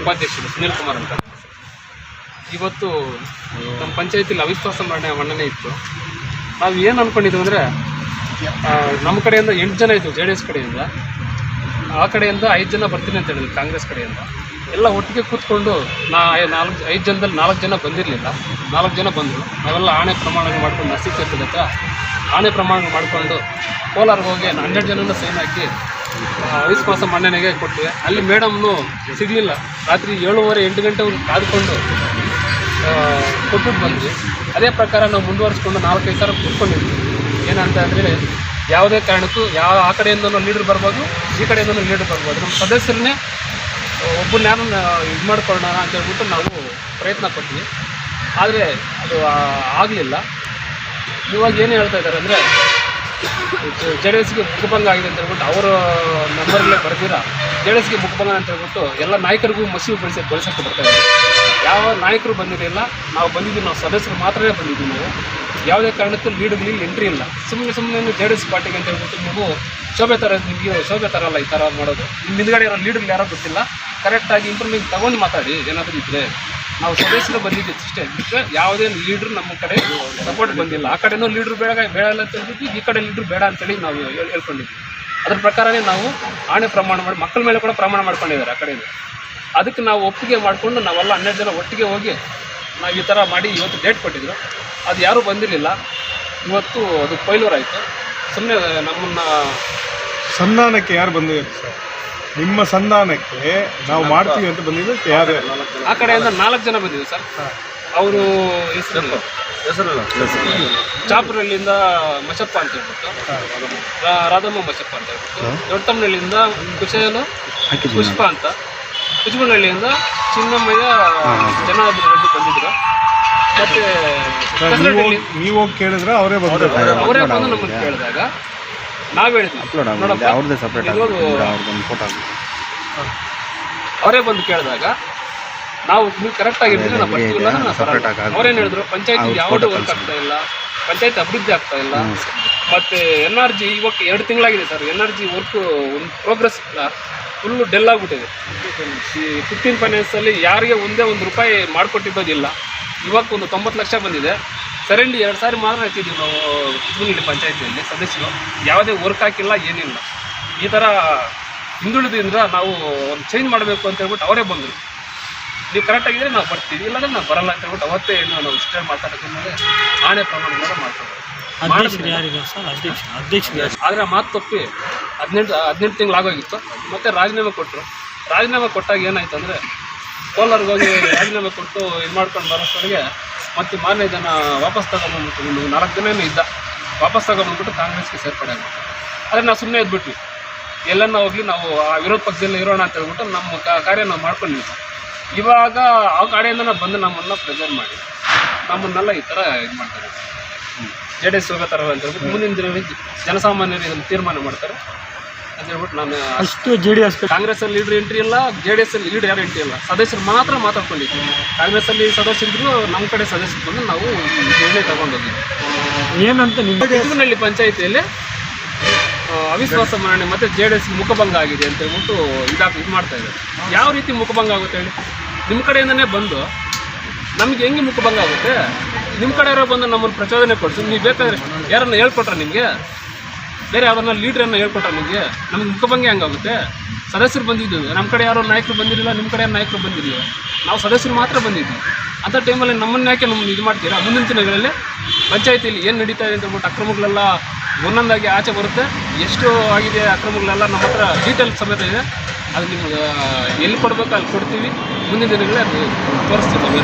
ಉಪಾಧ್ಯಕ್ಷರು ಸುನೀಲ್ ಕುಮಾರ್ ಅಂತ. ಇವತ್ತು ನಮ್ಮ ಪಂಚಾಯತಿಲಿ ಅವಿಶ್ವಾಸ ಮಂಡನೆ ಇತ್ತು. ನಾವು ಏನು ಅಂದ್ಕೊಂಡಿದ್ದೀವಿ ಅಂದರೆ, ನಮ್ಮ ಕಡೆಯಿಂದ 8 ಜನ ಇತ್ತು JDS ಕಡೆಯಿಂದ, ಆ ಕಡೆಯಿಂದ 5 ಜನ ಬರ್ತೀನಿ ಅಂತ ಹೇಳಿದ್ರು ಕಾಂಗ್ರೆಸ್ ಕಡೆಯಿಂದ. ಎಲ್ಲ ಒಟ್ಟಿಗೆ ಕೂತ್ಕೊಂಡು 5 ಜನದಲ್ಲಿ 4 ಜನ ಬಂದಿರಲಿಲ್ಲ, 4 ಜನ ಬಂದರು. ನಾವೆಲ್ಲ ಆಣೆ ಪ್ರಮಾಣ ಮಾಡ್ಕೊಂಡು ನರಸೀಪುರ ತೀರ್ಥದ ಹತ್ರ ಆಣೆ ಪ್ರಮಾಣ ಮಾಡಿಕೊಂಡು ಕೋಲಾರ್ಗೆ ಹೋಗಿ 12 ಜನನ ಸೈನ್ ಹಾಕಿ ಅವಿಶ್ವಾಸ ಮಂಡನೆಗೆ ಕೊಟ್ಟಿವೆ. ಅಲ್ಲಿ ಮೇಡಮ್ನು ಸಿಗಲಿಲ್ಲ. ರಾತ್ರಿ 7:30 8 ಗಂಟೆವರೆಗೂ ಕಾದ್ಕೊಂಡು ಕೊಟ್ಬಿಟ್ಟು ಬಂದ್ವಿ. ಅದೇ ಪ್ರಕಾರ ನಾವು ಮುಂದುವರಿಸ್ಕೊಂಡು 4-5 ಸಾವಿರ ಕೂತ್ಕೊಂಡಿದ್ವಿ. ಏನಂತ ಅಂದರೆ, ಯಾವುದೇ ಕಾರಣಕ್ಕೂ ಆ ಕಡೆಯಿಂದನೂ ಲೀಡ್ರ್ ಬರ್ಬೋದು, ಈ ಕಡೆಯಿಂದನೂ ಲೀಡ್ರ್ ಬರ್ಬೋದು. ನಮ್ಮ ಸದಸ್ಯರನ್ನೇ ಒಬ್ಬನ ಯಾರನ್ನ ಇದು ಮಾಡ್ಕೊಳ್ಳೋಣ ಅಂತ ಹೇಳ್ಬಿಟ್ಟು ನಾವು ಪ್ರಯತ್ನ ಪಟ್ವಿ. ಆದರೆ ಅದು ಆಗಲಿಲ್ಲ. ಇವಾಗ ಏನು ಹೇಳ್ತಾ ಇದ್ದಾರೆ ಅಂದರೆ, JDSಗೆ ಮುಖಭಂಗ ಆಗಿದೆ ಅಂತ ಹೇಳ್ಬಿಟ್ಟು ಅವರ ನಂಬರಲ್ಲೇ ಬರ್ದಿರ JDSಗೆ ಮುಖಭಂಗ ಅಂತ ಹೇಳ್ಬಿಟ್ಟು ಎಲ್ಲ ನಾಯಕರಿಗೂ ಮಸೀವು ಬಳಸೋಕ್ಕೆ ಬರ್ತಾಯಿದ್ದಾರೆ. ಯಾವ ನಾಯಕರು ಬಂದಿರಲಿಲ್ಲ, ನಾವು ಬಂದಿದ್ದೀವಿ, ನಾವು ಸದಸ್ಯರು ಮಾತ್ರವೇ ಬಂದಿದ್ದೀವಿ. ನಾವು ಯಾವುದೇ ಕಾರಣಕ್ಕೂ ಲೀಡ್ಗಳಿಗೆ ಎಂಟ್ರಿ ಇಲ್ಲ. ಸುಮ್ಮನೆ JDS ಪಾರ್ಟಿಗೆ ಅಂತ ಹೇಳ್ಬಿಟ್ಟು ನೀವು ನಿಮಗೆ ಶೋಭೆ ತರಲ್ಲ ಈ ಥರ ಮಾಡೋದು. ನಿಮ್ಮ ಹಿಂದ್ಗಡೆ ಇರೋ ಲೀಡ್ರ್ಗಳು ಯಾರೋ ಗೊತ್ತಿಲ್ಲ, ಕರೆಕ್ಟಾಗಿ ಇಂಪ್ರೂವ್ಮೆಂಟ್ ತೊಗೊಂಡು ಮಾತಾಡಿ. ಏನಾದರೂ ಇದ್ದರೆ ನಾವು ಸದಸ್ಯರು ಬಂದಿದ್ದೀವಿ ಅಷ್ಟೇ, ಬಿಟ್ಟರೆ ಯಾವುದೇ ಲೀಡ್ರ್ ನಮ್ಮ ಕಡೆ ಸಪೋರ್ಟ್ ಬಂದಿಲ್ಲ. ಆ ಕಡೆನೂ ಲೀಡ್ರ್ ಬೇಡ ಅಂತ ಹೇಳ್ಬಿಟ್ಟು, ಈ ಕಡೆ ಲೀಡ್ರ್ ಬೇಡ ಅಂತೇಳಿ ನಾವು ಹೇಳ್ಕೊಂಡಿದ್ವಿ. ಅದ್ರ ಪ್ರಕಾರನೇ ನಾವು ಆಣೆ ಪ್ರಮಾಣ ಮಾಡಿ, ಮಕ್ಕಳ ಮೇಲೆ ಕೂಡ ಪ್ರಮಾಣ ಮಾಡ್ಕೊಂಡಿದ್ದಾರೆ ಆ ಕಡೆಯಿಂದ. ಅದಕ್ಕೆ ನಾವು ಒಪ್ಪಿಗೆ ಮಾಡಿಕೊಂಡು ನಾವೆಲ್ಲ 12 ಜನ ಒಟ್ಟಿಗೆ ಹೋಗಿ ನಾವು ಈ ಥರ ಮಾಡಿ ಇವತ್ತು ಡೇಟ್ ಕೊಟ್ಟಿದ್ರು. ಅದು ಯಾರೂ ಬಂದಿರಲಿಲ್ಲ. ಇವತ್ತು ಅದು ಫೈಲೂರಾಯಿತು. ಸುಮ್ಮನೆ ನಮ್ಮನ್ನು ಸಂಧಾನಕ್ಕೆ ಯಾರು ಬಂದಿದ್ದಾರೆ ಸರ್? ನಿಮ್ಮ ಸಂಧಾನಕ್ಕೆ ನಾವು ಮಾಡ್ತೀವಿ ಅಂತ ಬಂದಿದ್ದು ಯಾರು? ಆ ಕಡೆಯಿಂದ 4 ಜನ ಬಂದಿದ್ದೀವಿ ಸರ್. ಅವರು ಹೆಸರು ಚಾಪುರಳ್ಳಿಯಿಂದ ಮಶಪ್ಪ ಅಂತ ಹೇಳ್ಬಿಟ್ಟು, ರಾಧಮ್ಮ ಮಶಪ್ಪ ಅಂತ ಹೇಳ್ಬಿಟ್ಟು, ದೊಡ್ಡತಮ್ಮನಹಳ್ಳಿಯಿಂದ ಕುಶೇಲು ಪುಷ್ಪ ಅಂತ, ಕುಚಬನಹಳ್ಳಿಯಿಂದ ಚಿನ್ನಮ್ಮಯ್ಯ ಜನಾರ್ದನ ರೆಡ್ಡಿ ಬಂದಿದ್ರು. ಮತ್ತೆ ನೀವು ಕೇಳಿದ್ರೆ ಅವರೇ ಬಂದು ನಮ್ಮನ್ನು ಕೇಳಿದಾಗ ನಾವು ಹೇಳಿದ್ವಿ, ಅವರೇ ಬಂದು ಕೇಳಿದಾಗ ನಾವು ನೀವು ಕರೆಕ್ಟಾಗಿ ಇರ್ತೀವಿ, ನಾವು ಬರ್ತೀವಿಲ್ಲ. ಅವ್ರೇನು ಹೇಳಿದ್ರು, ಪಂಚಾಯತಿ ಯಾವುದೂ ವರ್ಕ್ ಆಗ್ತಾ ಇಲ್ಲ, ಪಂಚಾಯತ್ ಅಭಿವೃದ್ಧಿ ಆಗ್ತಾ ಇಲ್ಲ. ಮತ್ತು NRG ಇವಾಗ 2 ತಿಂಗಳಾಗಿದೆ ಸರ್. NRG ವರ್ಕು ಒಂದು ಪ್ರೋಗ್ರೆಸ್ ಇಲ್ಲ, ಫುಲ್ಲು ಡೆಲ್ ಆಗಿಬಿಟ್ಟಿದೆ. 15 ಫೈನಾನ್ಸಲ್ಲಿ ಯಾರಿಗೆ ಒಂದೇ ₹1 ಮಾಡಿಕೊಟ್ಟಿದ್ದೋದಿಲ್ಲ. ಇವಾಗ ಒಂದು 90 ಲಕ್ಷ ಬಂದಿದೆ. ಸರಂಡಿ 2 ಸಾರಿ ಮಾತ್ರ ಹಾಕಿದ್ದೀವಿ ನಾವು ಕುಚಬನಹಳ್ಳಿ ಪಂಚಾಯತಿಯಲ್ಲಿ ಸದಸ್ಯರು. ಯಾವುದೇ ವರ್ಕ್ ಹಾಕಿಲ್ಲ, ಏನಿಲ್ಲ. ಈ ಥರ ಹಿಂದುಳಿದ್ರಿಂದ ನಾವು ಒಂದು ಚೇಂಜ್ ಮಾಡಬೇಕು ಅಂತ ಹೇಳ್ಬಿಟ್ಟು ಅವರೇ ಬಂದರು. ನೀವು ಕರೆಕ್ಟಾಗಿದ್ದರೆ ನಾವು ಬರ್ತೀವಿ, ಇಲ್ಲಾಂದರೆ ನಾವು ಬರಲ್ಲ ಅಂತ ಹೇಳ್ಬಿಟ್ಟು ಅವತ್ತೇ ನಾವು ಇಷ್ಟೇ ಮಾತಾಡೋದ್ಮೇಲೆ ಆಣೆ ಪ್ರಮಾಣ ಮಾಡ್ಕೊಂಡು ಆದರೆ ಮಾತು ತಪ್ಪಿ 18 ತಿಂಗಳಾಗೋಗಿತ್ತು. ಮತ್ತು ರಾಜೀನಾಮೆ ಕೊಟ್ಟರು. ರಾಜೀನಾಮೆ ಕೊಟ್ಟಾಗ ಏನಾಯ್ತು ಅಂದರೆ, ಕೋಲಾರ್ಗೆ ಹೋಗಿ ರಾಜೀನಾಮೆ ಕೊಟ್ಟು ಇದು ಮಾಡ್ಕೊಂಡು ಬರೋಷ್ಟೊಳಗೆ ಮತ್ತು ಮಾರನೇ ಜನ ವಾಪಸ್ ತಗೊಂಡ್ಬಂದ್ಬಿಟ್ಟು, ಒಂದು 4 ದಿನ ಇದ್ದ, ವಾಪಸ್ ತಗೊಂಡ್ಬಂದ್ಬಿಟ್ಟು ಕಾಂಗ್ರೆಸ್ಗೆ ಸೇರ್ಪಡೆ ಆಗ್ಬಿಟ್ಟು. ಆದರೆ ನಾವು ಸುಮ್ಮನೆ ಇದ್ಬಿಟ್ವಿ. ಎಲ್ಲನ್ನ ಹೋಗಲಿ ನಾವು ಆ ವಿರೋಧ ಪಕ್ಷದಲ್ಲಿ ಇರೋಣ ಅಂತ ಹೇಳ್ಬಿಟ್ಟು ನಮ್ಮ ಕಾರ್ಯ ನಾವು ಮಾಡ್ಕೊಂಡಿದ್ವಿ. ಇವಾಗ ಆ ಕಡೆಯಿಂದ ಬಂದು ನಮ್ಮನ್ನು ಪ್ರೆಸರ್ ಮಾಡಿ ನಮ್ಮನ್ನೆಲ್ಲ ಈ ಥರ ಇದು ಮಾಡ್ತಾರೆ. JDS ಹೋಗೋತಾರ ಅಂತ ಹೇಳ್ಬಿಟ್ಟು ಮುಂದಿನ ದಿನಗಳಲ್ಲಿ ಜನಸಾಮಾನ್ಯರು ಇದನ್ನು ತೀರ್ಮಾನ ಮಾಡ್ತಾರೆ ಅಂತ ಹೇಳ್ಬಿಟ್ಟು ನಾನು ಅಷ್ಟು JDS ಕಾಂಗ್ರೆಸ್ಸಲ್ಲಿ ಲೀಡ್ರ್ ಎಂಟ್ರಿ ಇಲ್ಲ, JDSಲ್ಲಿ ಲೀಡ್ರ್ ಯಾರು ಎಂಟ್ರಿ ಇಲ್ಲ. ಸದಸ್ಯರು ಮಾತ್ರ ಮಾತಾಡ್ಕೊಂಡಿದ್ವಿ. ಕಾಂಗ್ರೆಸ್ಸಲ್ಲಿ ಸದಸ್ಯರಿದ್ರು, ನಮ್ಮ ಕಡೆ ಸದಸ್ಯರು ಬಂದು ನಾವು ನಿರ್ಣಯ ತಗೊಂಡೋಗಿದ್ವಿ. ಏನಂತ ಕುಚಬನಹಳ್ಳಿ ಪಂಚಾಯತಿಯಲ್ಲಿ ಅವಿಶ್ವಾಸ ಮಂಡನೆ ಮತ್ತು JDS ಮುಖಭಂಗ ಆಗಿದೆ ಅಂತ ಹೇಳ್ಬಿಟ್ಟು ಇದು ಮಾಡ್ತಾ ಇದ್ದಾರೆ. ಯಾವ ರೀತಿ ಮುಖಭಂಗ ಆಗುತ್ತೆ ಹೇಳಿ? ನಿಮ್ಮ ಕಡೆಯಿಂದನೇ ಬಂದು ನಮಗೆ ಹೆಂಗೆ ಮುಖಭಂಗ ಆಗುತ್ತೆ? ನಿಮ್ಮ ಕಡೆಯವರೇ ಬಂದು ನಮ್ಮನ್ನು ಪ್ರಚೋದನೆ ಕೊಡಿಸಿ, ನೀವು ಬೇಕಾದರೆ ಯಾರನ್ನ ಹೇಳ್ಕೊಟ್ರೆ ನಿಮಗೆ, ಬೇರೆ ಯಾವ್ದನ್ನ ಲೀಡ್ರನ್ನು ಹೇಳ್ಕೊಟ್ರೆ ನಿಮಗೆ, ನಮಗೆ ಮುಖಭಂಗ ಹೆಂಗಾಗುತ್ತೆ? ಸದಸ್ಯರು ಬಂದಿದ್ದೀವಿ, ನಮ್ಮ ಕಡೆ ಯಾರೋ ನಾಯಕರು ಬಂದಿರಲಿಲ್ಲ, ನಿಮ್ಮ ಕಡೆ ನಾಯಕರು ಬಂದಿರಲಿಲ್ಲ, ನಾವು ಸದಸ್ಯರು ಮಾತ್ರ ಬಂದಿದ್ವಿ. ಅಂಥ ಟೈಮಲ್ಲಿ ನಮ್ಮನ್ನು ಯಾಕೆ ನಮ್ಮನ್ನು ಇದು ಮಾಡ್ತೀರಾ? ಮುಂದಿನ ದಿನಗಳಲ್ಲಿ ಪಂಚಾಯತಿಯಲ್ಲಿ ಏನು ನಡೀತಾ ಇದೆ ಅಂತ ಹೇಳ್ಬಿಟ್ಟು ಅಕ್ರಮಗಳೆಲ್ಲ ಒಂದೊಂದಾಗಿ ಆಚೆ ಬರುತ್ತೆ. ಎಷ್ಟು ಆಗಿದೆ ಅಕ್ರಮಗಳೆಲ್ಲ ನಮ್ಮ ಹತ್ರ ಡೀಟೇಲ್ ಸಮೇತ ಇದೆ. ಅದು ನಿಮ್ಗೆ ಎಲ್ಲಿ ಕೊಡಬೇಕು ಅಲ್ಲಿ ಕೊಡ್ತೀವಿ. ಮುಂದಿನ ದಿನಗಳೇ ಅದು ತೋರಿಸ್ತೀವಿ.